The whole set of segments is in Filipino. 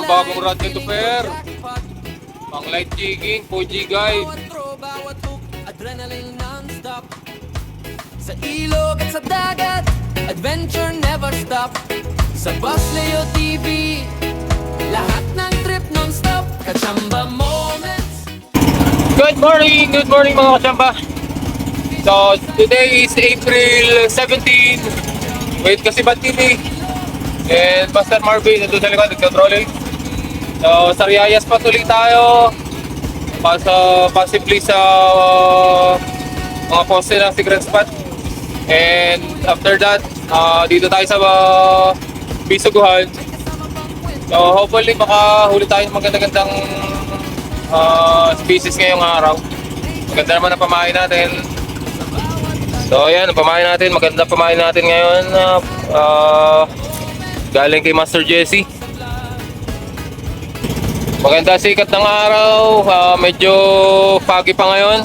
bagong rod nito, Per. Pang light jigging, 4G guide. Adrenaline non-stop. Sa ilog at sa dagat, adventure never stop. Sa Boss Leo TV, lahat ng trip non-stop. Kachamba moments. Good morning mga kachamba. So, today is April 17 with Kasibat TV and Master Marvin nandun sa likod, nagka-trolley. So, sa Riayas patuloy tayo possibly sa mga poste ng secret spot. And after that, dito tayo sa Bisuguhan. So, hopefully makahuli tayo ng magandang species ngayong araw. Maganda naman ang pamain natin. So ayan, ang pamain natin, maganda pamain natin ngayon. Galing kay Master Jesse. Maganda sikat ng araw, medyo foggy pa ngayon.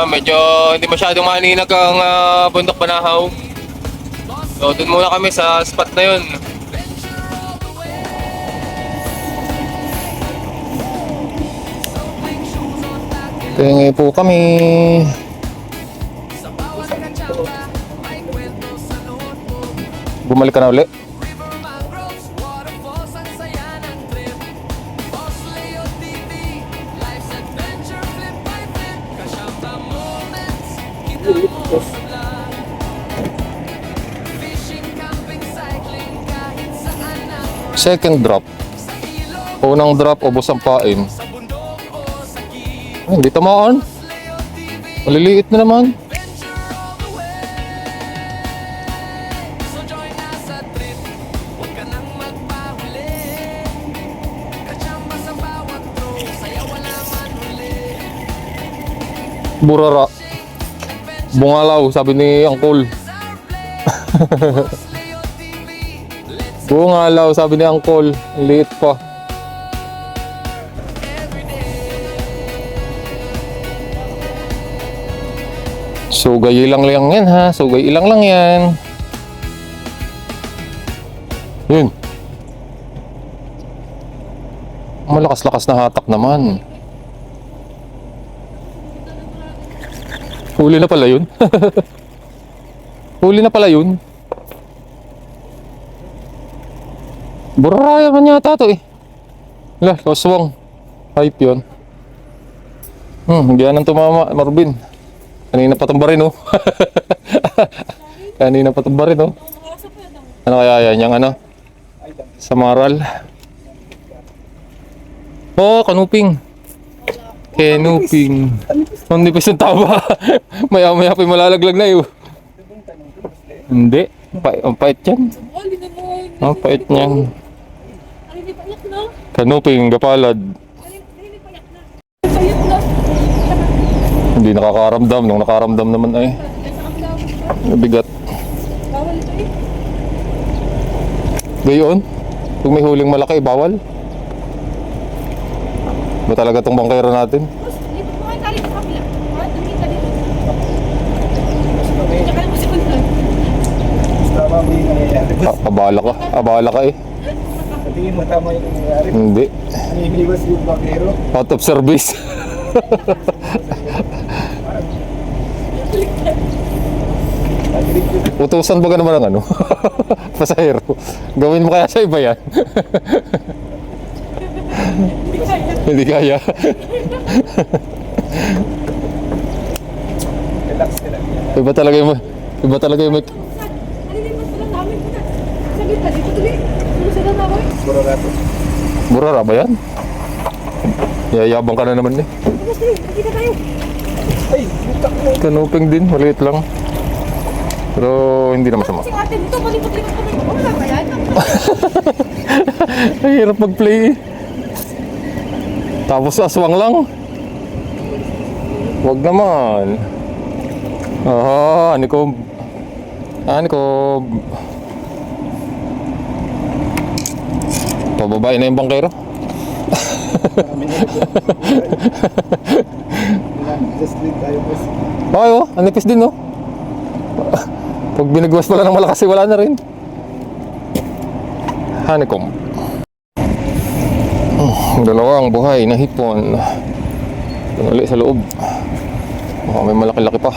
Medyo hindi masyadong maninag ang bundok Banahaw. So dun muna kami sa spot na yun. Tingi po kami. Bumalik ka na ulit. Second drop. Unang drop, ubos ang pain. Ay, hindi tamaan. Maliliit na naman. Burara. Bungalaw, sabi ni Uncle. Bungalaw, sabi ni Uncle. Liit pa. Sugay ilang lang yan ha. Sugay ilang lang yan. Yun. Malakas-lakas na hatak naman. Huli na pala yun. Huli na pala yun. Buraya man yata to eh. Lah, koswang. Hype yun. Hindi yan ang tumama, Marvin. Kanina pa tumba rin oh. Kanina pa tumba rin oh. Ano kaya yan? Yung ano? Sa maral. Oh, kanuping. Kenuping. Hindi pa siyang tama. Maya-maya pa malalaglag na yun. Hindi. Ang pait yan. Ang pait niyan. Kanuping, gapalad. Hindi nakakaramdam. Nung nakaramdam naman ay mabigat. Gayon, kung may huling malaki, bawal. Ba talaga itong bangkero natin? Abala ka. Abala ka eh. Tingin mo tama yung nangyayari? Hindi. Naniniwas yung bakero? Out of service. Utusan ba ka naman ang ano? Pasahero. Gawin mo kaya sa iba yan. Hindi kaya. Relax ka lang. Iba talaga yung iba talaga yung Burara ba yan? Yayabang ka na naman eh. Ay, butak mo. Kanuping din, maliit lang. Pero hindi naman sama. Kasi ate dito, malipot-lipot kami. Wala ba yan? Ay, hirap mag-play eh. Tapos aswang lang. Wag naman. Ano ko. Pababae na yung bangkero. Just leave tayo boss. Okay oh, anipis din oh. Pag binigwas pala ng malakas, wala na rin. Honeycomb. Dalawang buhay na hipon. Doon ulit sa loob. Baka may malaki-laki pa.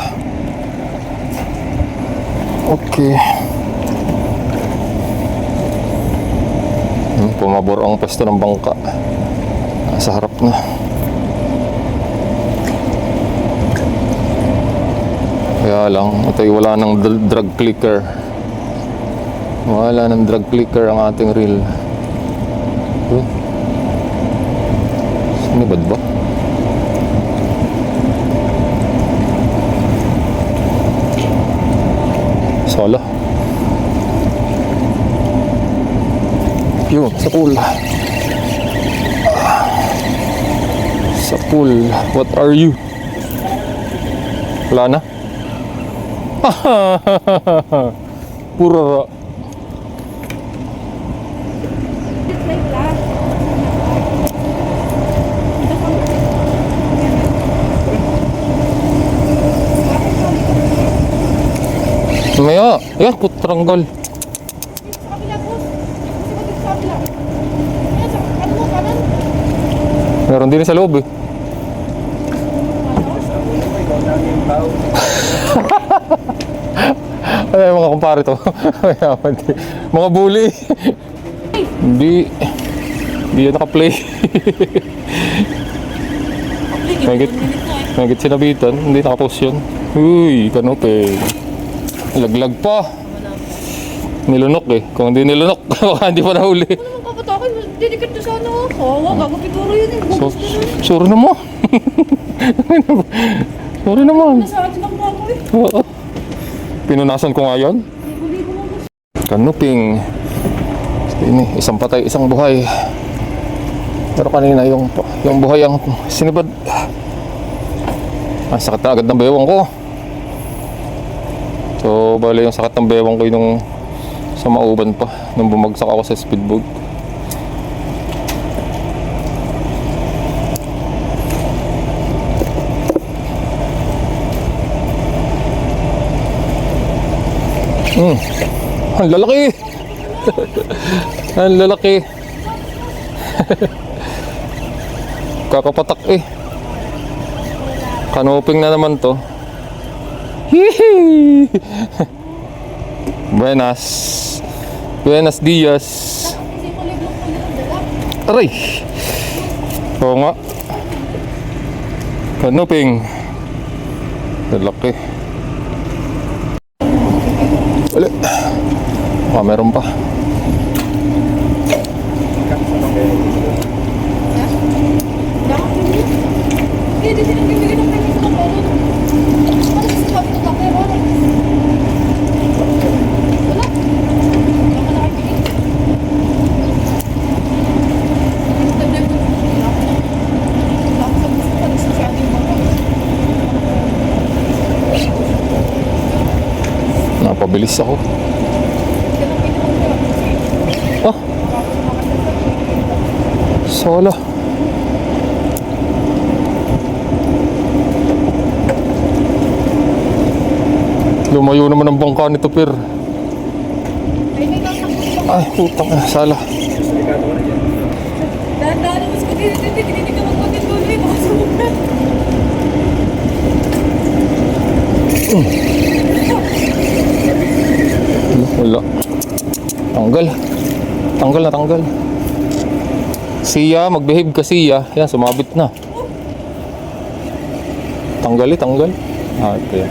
Okay. Pumabor ang pwesto ng bangka. Sa harap na. Kaya lang, ito'y wala ng drug clicker. Wala ng drug clicker ang ating reel. Sinibad ba? Sala. Yun, sa pool. Sa pool. What are you? Wala na? Pura. Maya, yan, putranggal. Sa kabila, boss. Sa kabila. Ayan, sa ano mo, kanan? Meron din sa loob eh. Ano yung mga kumpare to? Mga bully. Hindi yan naka-play. Magit sinabitan. Hindi naka-post yun. Uy, kanope. Laglag pa. Nilunok eh. Kung hindi nilunok, baka hindi pa nahuli. Ano naman papatakin? Didikit na sana ako. Kawa, gagapituro yun eh. So, Bukos na nun. sorry naman. Sorry naman. Nasa atin lang ako eh. Oo. Pinunasan ko nga yun. Ligo-ligo mo, boss. Kanuping. Ini, isang patay, isang buhay. Pero kanina yung buhay ang sinibad. Ah, sakit na agad ng bewang ko. So, bali yung sakit ng bewang ko nung sa Mauban pa, nung bumagsak ako sa speedboat. Ang lalaki! Ang lalaki! Kakapatak eh. Kanuping na naman to. Hihi! Buenas. Buenas dias. Kasi ko ligo ko nung dala. Aray! Oo nga. Kanuping. Lalaki. Uli. Meron pa. Hindi silang bibigyan ng permiso ng pera. Ano kasi sabi ng kapero? Wala. Wala ka nakakigil. Tablet ko. Wala ko sa gusto pa. Nagsasabi yung mga. Napabilis ako. Ah! Solo. Lumayo naman ang bangka nito, Per. Ay, may kakakot. Ay, putang ina, sala. Dahan-dahan naman sa pag-ibig. Hindi ka magpagkatuloy. Baka sumukan. Wala. Tanggal. Tanggal na tanggal. Siya, mag-behave ka siya. Yan, sumabit na. Tanggal eh, tanggal. Okay.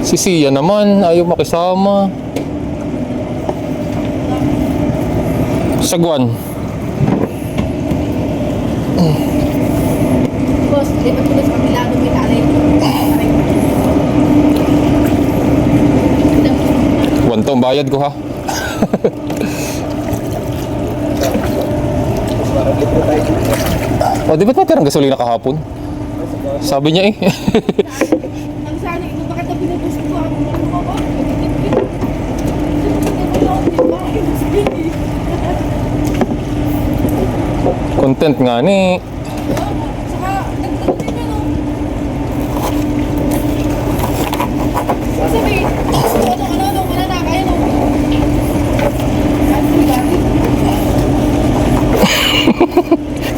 Si Siya naman, ayaw makisama. Sagwan. Boss, lipat ko na sa kabila. May tali. Wantong bayad ko ha. O, di ba't may perang gasolina kahapon? Sabi niya eh. Ang sana, ito bakit na pinupus ko ako? Ano ka ba? Content nga ni. Saka, nagsasabi na no. Sasabi, ano, wala na, kaya no.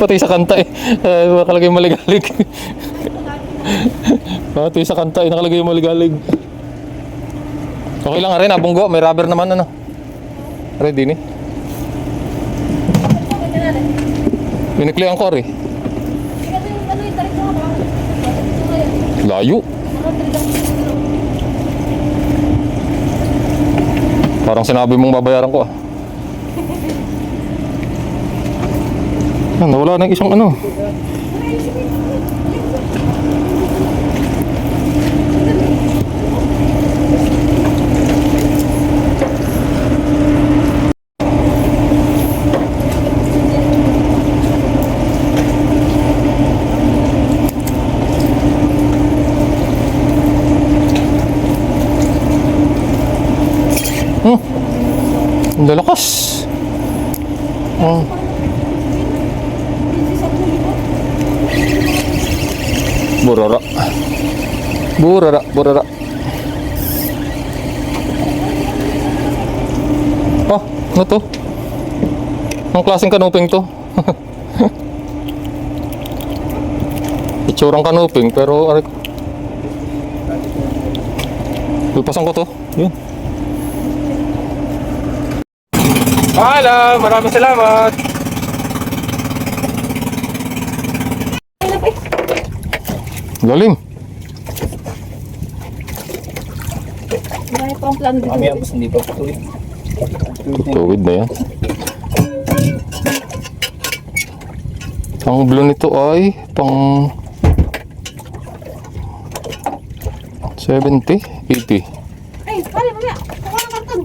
Pati sa kanta eh. Nakalagay yung maligalig. Pati sa kanta eh, nakalagay yung maligalig. Okay lang rin, abunggo. May rubber naman ano. Ready ni? Piniklihan ko rin. Layo. Parang sinabi mong babayaran ko ah. Nawala na yung isang ano. Ang lalakas. Burara. Burara, burara. Oh, ano to? Ang klaseng kanuping to? Itsurang kanuping pero aray. Ulpasan ko to. Yun. Paalam, maraming salamat. Lalim. May pang plano dito. Kami ang bus, hindi pa patuloy. Tuwid na yan. Ang blue nito ay pang 70, 80. Ay, pare, mamaya. Kuha ng karton.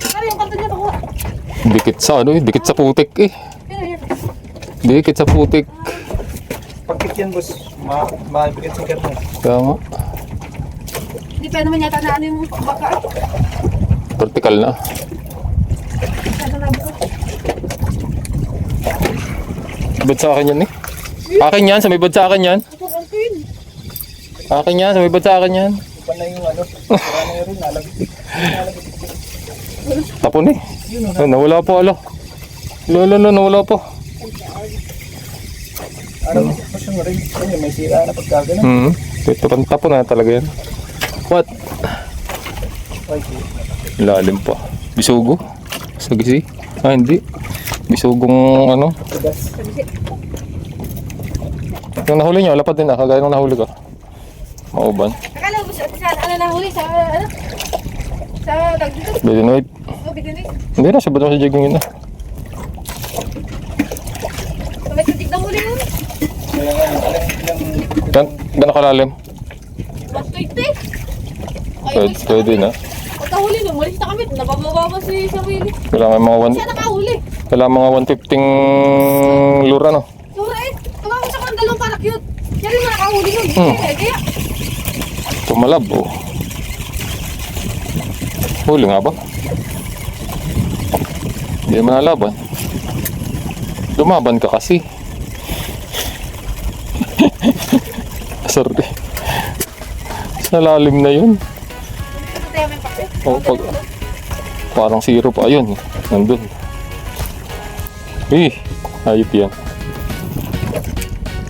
Pare, yung karton niya pakuha. Dikit sa ano eh, dikit sa putik eh. Pero yan. Dikit sa putik. Pagkit yan, boss. Mabigat sa karton. Kaya nga, Hindi pa naman yata na ano yung baka. vertical na. Sana na baka. Bad sa akin yan eh. Akin yan, sumibad sa akin yan. Ito, karton. Akin yan, sumibad sa akin yan. Ipan na yung ano. Wala na yun rin, nalagit. Tapon eh. Oh, nawala po alo. Lolo, nawala po. Ano, boss yung rin. Ano, may sira na pagkagano. Ito pang tapon na talaga yan. What? Ay, Lalim pa. Bisugo? Sagisi? Ah, hindi. Bisugong ano? tigas. Yung nahuli nyo, lapad din na. Kagaya nung nahuli ko. Mauban. Akala mo sa ano nahuli sa ano? Sa tag dito. Bedinoid. Oh, bigyan eh. Hindi na, sabad mo sa jigging yun na. So, may titig na huli nun. Kaya nga, Gano'n kalalim? 120. Pwede na. Pagkahuli nun, malis na kami. Nabababa si Willie. Kailangan Siya nakahuli. mga 150 lura no? Sura eh. Tumawag sa kong dalawang para cute. Siya rin na nakahuli nun. Kaya, Pumalab oh. Huli nga ba? Hindi naman nalaban. Lumaban ka kasi. Sorry. Sa lalim na yun. ito tayo may pakit. Parang zero pa. Ayun. Nandun. Ayop yan.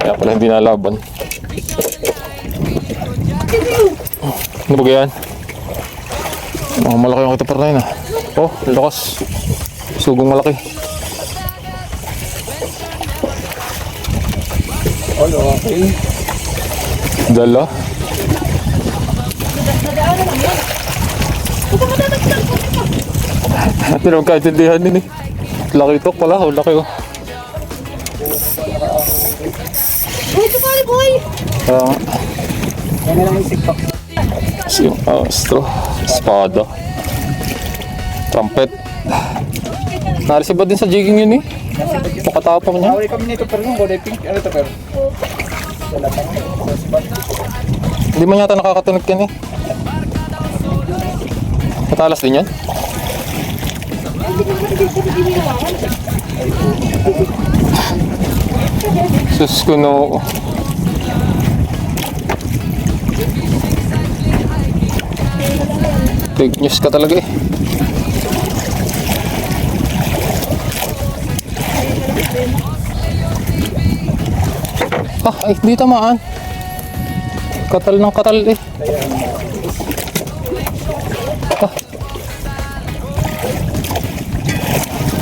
Kaya pala hindi nalaban. Ano ba yan? Malaki ang kita pa rin ah. Oh, lakas. Sugong malaki. ano, okay. Dala. Nadaanan lang yan. Ito mo tatagtag ko. Hindi naman kaintindihan din eh. Laki ito pala. Oh, laki oh. Uy, ito pare boy. Yan na lang yung sikpak. Yung astro. Espada. Trumpet. Narisip ba din sa jigging yun eh? Pakatapang niya. Away kami nito, pero yung body pink. Ano ito, pero? Wala pa nga. Hindi man yata nakakatunog yan eh. Matalas din yan? Sus ko no. Fake news ka talaga eh. Ah, ay, di tamaan. Katal ng katal eh. Ah.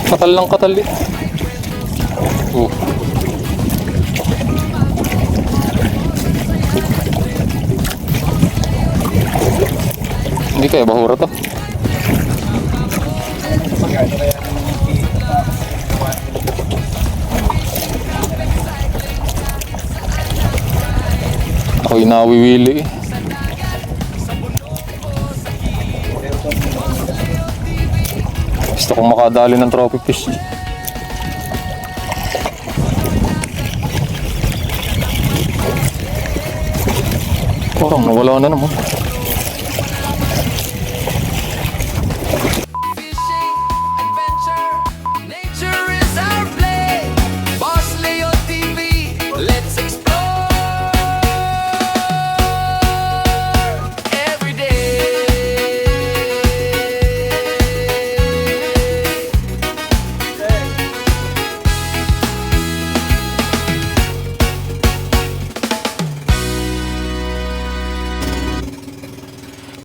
Katal ng katal eh. Oh. Hindi kaya bahura to. Ako'y nawiwili eh. Gusto kong makadali ng trophy fish. Parang nawala na naman.